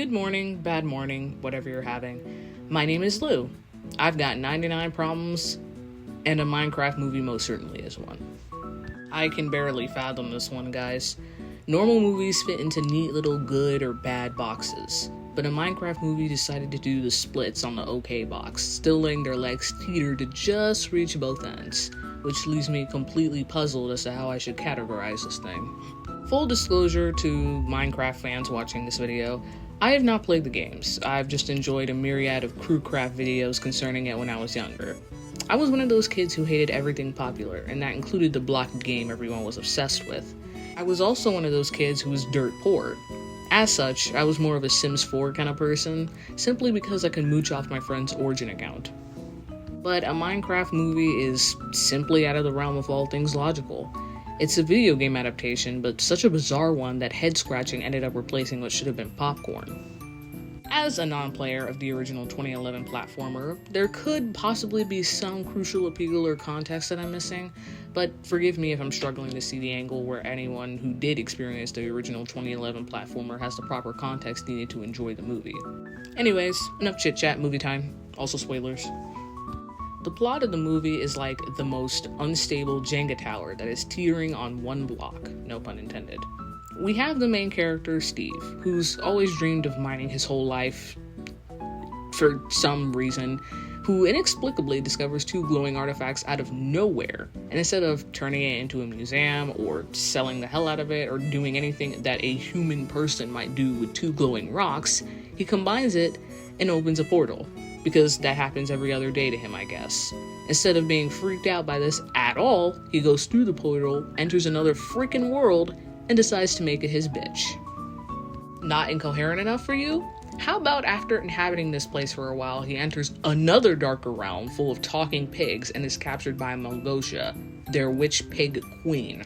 Good morning, bad morning, whatever you're having. My name is Lou. I've got 99 problems, and a Minecraft movie most certainly is one. I can barely fathom this one, guys. Normal movies fit into neat little good or bad boxes, but a Minecraft movie decided to do the splits on the OK box, still letting their legs teeter to just reach both ends, which leaves me completely puzzled as to how I should categorize this thing. Full disclosure to Minecraft fans watching this video, I have not played the games. I've just enjoyed a myriad of crewcraft videos concerning it when I was younger. I was one of those kids who hated everything popular, and that included the block game everyone was obsessed with. I was also one of those kids who was dirt poor. As such, I was more of a Sims 4 kind of person, simply because I could mooch off my friend's Origin account. But a Minecraft movie is simply out of the realm of all things logical. It's a video game adaptation, but such a bizarre one that head-scratching ended up replacing what should have been popcorn. As a non-player of the original 2011 platformer, there could possibly be some crucial appeal or context that I'm missing, but forgive me if I'm struggling to see the angle where anyone who did experience the original 2011 platformer has the proper context needed to enjoy the movie. Anyways, enough chit-chat, movie time. Also spoilers. The plot of the movie is like the most unstable Jenga tower that is teetering on one block, no pun intended. We have the main character, Steve, who's always dreamed of mining his whole life for some reason, who inexplicably discovers two glowing artifacts out of nowhere, and instead of turning it into a museum or selling the hell out of it or doing anything that a human person might do with two glowing rocks, he combines it and opens a portal. Because that happens every other day to him, I guess. Instead of being freaked out by this at all, he goes through the portal, enters another freaking world, and decides to make it his bitch. Not incoherent enough for you? How about after inhabiting this place for a while, he enters another darker realm full of talking pigs and is captured by Malgosia, their witch pig queen.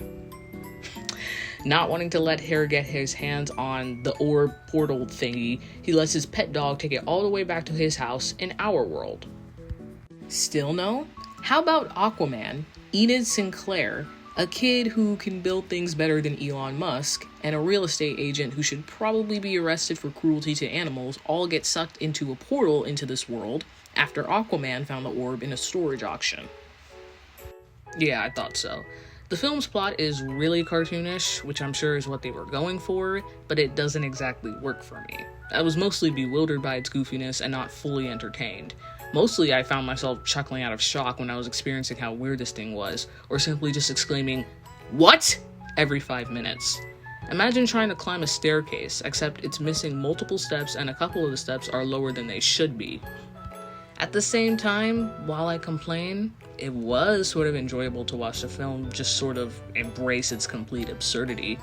Not wanting to let her get his hands on the orb portal thingy, he lets his pet dog take it all the way back to his house in our world. Still no? How about Aquaman, Enid Sinclair, a kid who can build things better than Elon Musk, and a real estate agent who should probably be arrested for cruelty to animals all get sucked into a portal into this world after Aquaman found the orb in a storage auction? Yeah, I thought so. The film's plot is really cartoonish, which I'm sure is what they were going for, but it doesn't exactly work for me. I was mostly bewildered by its goofiness and not fully entertained. Mostly I found myself chuckling out of shock when I was experiencing how weird this thing was, or simply just exclaiming, "What?" every 5 minutes. Imagine trying to climb a staircase, except it's missing multiple steps and a couple of the steps are lower than they should be. At the same time, while I complain, it was sort of enjoyable to watch the film just sort of embrace its complete absurdity.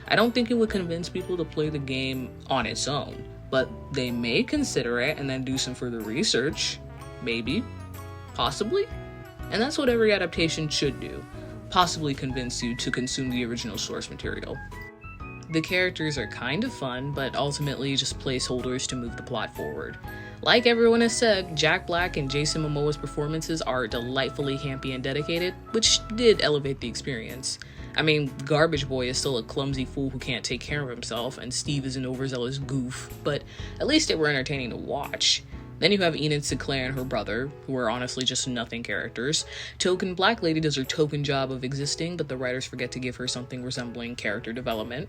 I don't think it would convince people to play the game on its own, but they may consider it and then do some further research. Maybe. Possibly. And that's what every adaptation should do. Possibly convince you to consume the original source material. The characters are kind of fun, but ultimately just placeholders to move the plot forward. Like everyone has said, Jack Black and Jason Momoa's performances are delightfully campy and dedicated, which did elevate the experience. I mean, Garbage Boy is still a clumsy fool who can't take care of himself, and Steve is an overzealous goof, but at least they were entertaining to watch. Then you have Enid Sinclair and her brother, who are honestly just nothing characters. Token Black Lady does her token job of existing, but the writers forget to give her something resembling character development.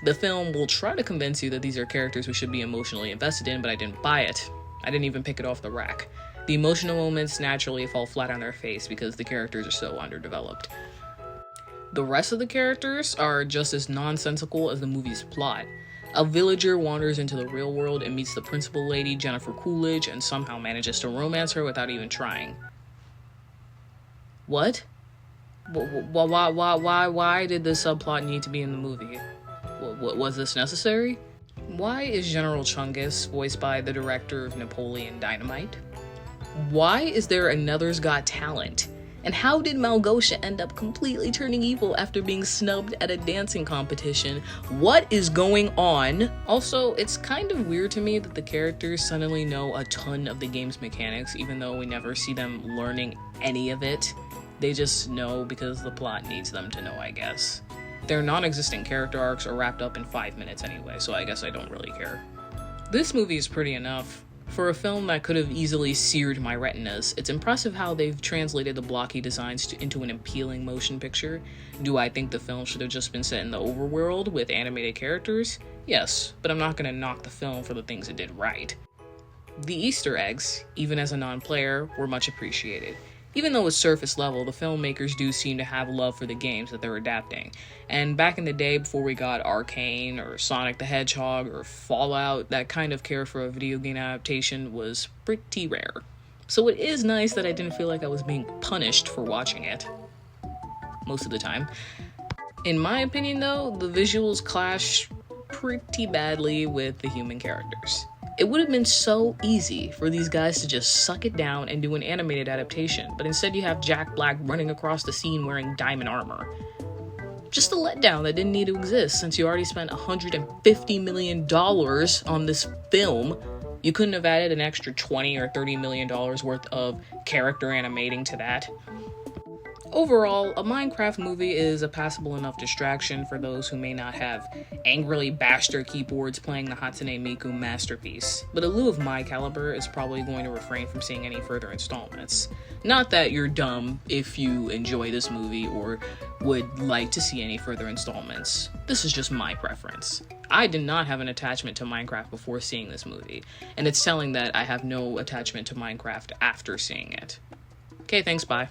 The film will try to convince you that these are characters we should be emotionally invested in, but I didn't buy it. I didn't even pick it off the rack. The emotional moments naturally fall flat on their face because the characters are so underdeveloped. The rest of the characters are just as nonsensical as the movie's plot. A villager wanders into the real world and meets the principal lady, Jennifer Coolidge, and somehow manages to romance her without even trying. What? Why did the subplot need to be in the movie? Was this necessary? Why is General Chungus voiced by the director of Napoleon Dynamite? Why is there Another's Got Talent? And how did Malgosia end up completely turning evil after being snubbed at a dancing competition? What is going on? Also, it's kind of weird to me that the characters suddenly know a ton of the game's mechanics, even though we never see them learning any of it. They just know because the plot needs them to know, I guess. Their non-existent character arcs are wrapped up in 5 minutes anyway, so I guess I don't really care. This movie is pretty enough. For a film that could have easily seared my retinas, it's impressive how they've translated the blocky designs into an appealing motion picture. Do I think the film should have just been set in the overworld with animated characters? Yes, but I'm not gonna knock the film for the things it did right. The Easter eggs, even as a non-player, were much appreciated. Even though it's surface level, the filmmakers do seem to have love for the games that they're adapting. And back in the day, before we got Arcane or Sonic the Hedgehog or Fallout, that kind of care for a video game adaptation was pretty rare. So it is nice that I didn't feel like I was being punished for watching it. Most of the time. In my opinion though, the visuals clash pretty badly with the human characters. It would have been so easy for these guys to just suck it down and do an animated adaptation, but instead you have Jack Black running across the scene wearing diamond armor. Just a letdown that didn't need to exist since you already spent $150 million on this film. You couldn't have added an extra $20 or $30 million worth of character animating to that. Overall, a Minecraft movie is a passable enough distraction for those who may not have angrily bashed their keyboards playing the Hatsune Miku masterpiece, but a Lou of my caliber is probably going to refrain from seeing any further installments. Not that you're dumb if you enjoy this movie or would like to see any further installments. This is just my preference. I did not have an attachment to Minecraft before seeing this movie, and it's telling that I have no attachment to Minecraft after seeing it. Okay, thanks, bye.